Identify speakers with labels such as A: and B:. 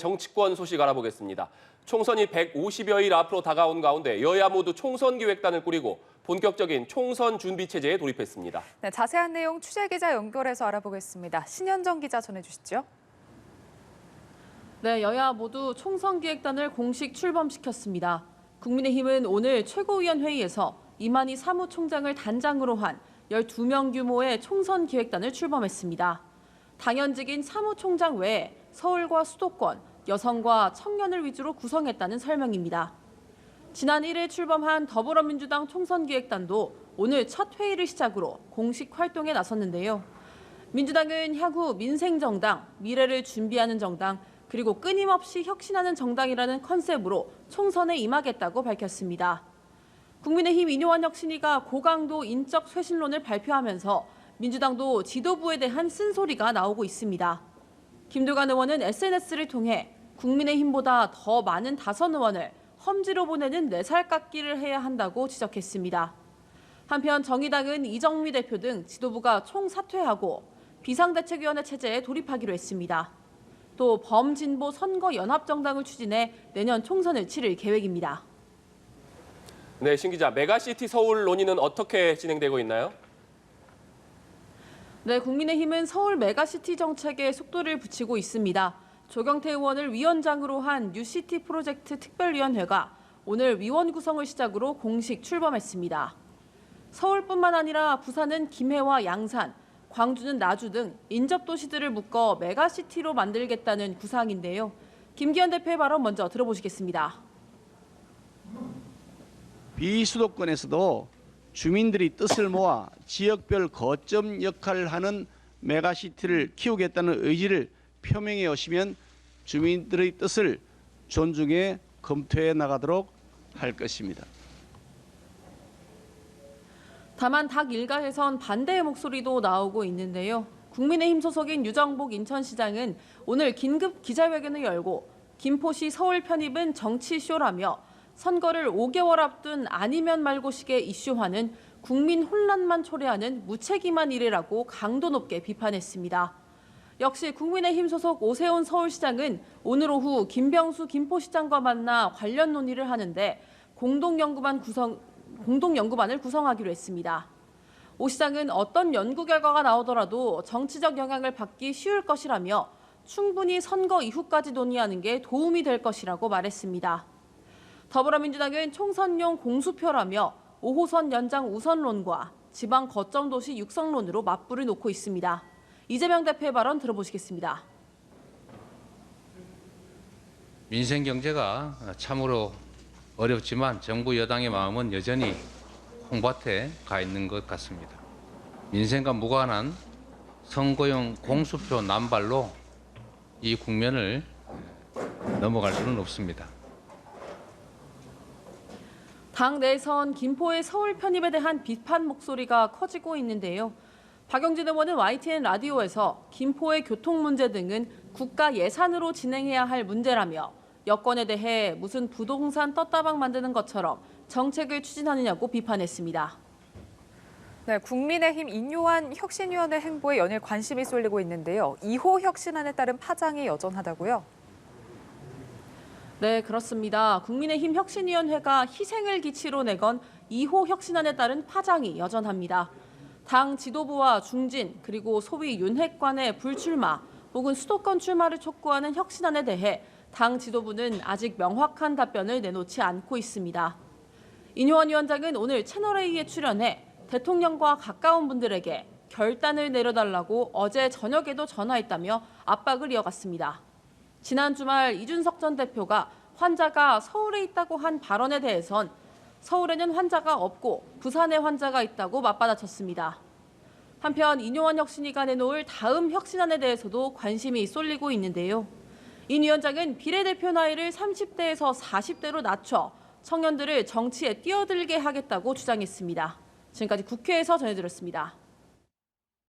A: 정치권 소식 알아보겠습니다. 총선이 150여일 앞으로 다가온 가운데 여야 모두 총선 기획단을 꾸리고 본격적인 총선 준비 체제에 돌입했습니다.
B: 네, 자세한 내용 취재기자 연결해서 알아보겠습니다. 신현정 기자 전해주시죠.
C: 네, 여야 모두 총선 기획단을 공식 출범시켰습니다. 국민의힘은 오늘 최고위원 회의에서 이만희 사무총장을 단장으로 한 12명 규모의 총선 기획단을 출범했습니다. 당연직인 사무총장 외에 서울과 수도권, 여성과 청년을 위주로 구성했다는 설명입니다. 지난 1일 출범한 더불어민주당 총선기획단도 오늘 첫 회의를 시작으로 공식 활동에 나섰는데요. 민주당은 향후 민생정당, 미래를 준비하는 정당, 그리고 끊임없이 혁신하는 정당이라는 컨셉으로 총선에 임하겠다고 밝혔습니다. 국민의힘 인요한 혁신위가 고강도 인적 쇄신론을 발표하면서 민주당도 지도부에 대한 쓴소리가 나오고 있습니다. 김두관 의원은 SNS를 통해 국민의힘보다 더 많은 다선 의원을 험지로 보내는 4살 깎기를 해야 한다고 지적했습니다. 한편 정의당은 이정미 대표 등 지도부가 총사퇴하고 비상대책위원회 체제에 돌입하기로 했습니다. 또 범진보 선거연합정당을 추진해 내년 총선을 치를 계획입니다.
A: 네, 신 기자, 메가시티 서울 논의는 어떻게 진행되고 있나요?
C: 네, 국민의힘은 서울 메가시티 정책에 속도를 붙이고 있습니다. 조경태 의원을 위원장으로 한 뉴시티 프로젝트 특별위원회가 오늘 위원 구성을 시작으로 공식 출범했습니다. 서울뿐만 아니라 부산은 김해와 양산, 광주는 나주 등 인접도시들을 묶어 메가시티로 만들겠다는 구상인데요. 김기현 대표의 발언 먼저 들어보시겠습니다.
D: 비수도권에서도 주민들이 뜻을 모아 지역별 거점 역할을 하는 메가시티를 키우겠다는 의지를 표명해 오시면 주민들의 뜻을 존중해 검토해 나가도록 할 것입니다.
C: 다만 닭 일가에선 반대의 목소리도 나오고 있는데요. 국민의힘 소속인 유정복 인천시장은 오늘 긴급 기자회견을 열고 김포시 서울 편입은 정치쇼라며 선거를 5개월 앞둔 아니면 말고식의 이슈화는 국민 혼란만 초래하는 무책임한 일이라고 강도 높게 비판했습니다. 역시 국민의힘 소속 오세훈 서울시장은 오늘 오후 김병수 김포시장과 만나 관련 논의를 하는데 공동연구반을 구성하기로 했습니다. 오 시장은 어떤 연구 결과가 나오더라도 정치적 영향을 받기 쉬울 것이라며 충분히 선거 이후까지 논의하는 게 도움이 될 것이라고 말했습니다. 더불어민주당은 총선용 공수표라며 5호선 연장 우선론과 지방 거점 도시 육성론으로 맞불을 놓고 있습니다. 이재명 대표의 발언 들어보시겠습니다.
E: 민생 경제가 참으로 어렵지만 정부 여당의 마음은 여전히 콩밭에 가 있는 것 같습니다. 민생과 무관한 선거용 공수표 남발로 이 국면을 넘어갈 수는 없습니다.
C: 당 내에선 김포의 서울 편입에 대한 비판 목소리가 커지고 있는데요. 박영진 의원은 YTN 라디오에서 김포의 교통 문제 등은 국가 예산으로 진행해야 할 문제라며 여권에 대해 무슨 부동산 떴다방 만드는 것처럼 정책을 추진하느냐고 비판했습니다.
B: 네, 국민의힘 인요한 혁신위원회 행보에 연일 관심이 쏠리고 있는데요. 2호 혁신안에 따른 파장이 여전하다고요?
C: 네, 그렇습니다. 국민의힘 혁신위원회가 희생을 기치로 내건 2호 혁신안에 따른 파장이 여전합니다. 당 지도부와 중진 그리고 소위 윤핵관의 불출마 혹은 수도권 출마를 촉구하는 혁신안에 대해 당 지도부는 아직 명확한 답변을 내놓지 않고 있습니다. 인요한 위원장은 오늘 채널A에 출연해 대통령과 가까운 분들에게 결단을 내려달라고 어제 저녁에도 전화했다며 압박을 이어갔습니다. 지난 주말 이준석 전 대표가 환자가 서울에 있다고 한 발언에 대해선 서울에는 환자가 없고 부산에 환자가 있다고 맞받아쳤습니다. 한편 인요한 혁신위가 내놓을 다음 혁신안에 대해서도 관심이 쏠리고 있는데요. 인 위원장은 비례대표 나이를 30대에서 40대로 낮춰 청년들을 정치에 뛰어들게 하겠다고 주장했습니다. 지금까지 국회에서 전해드렸습니다.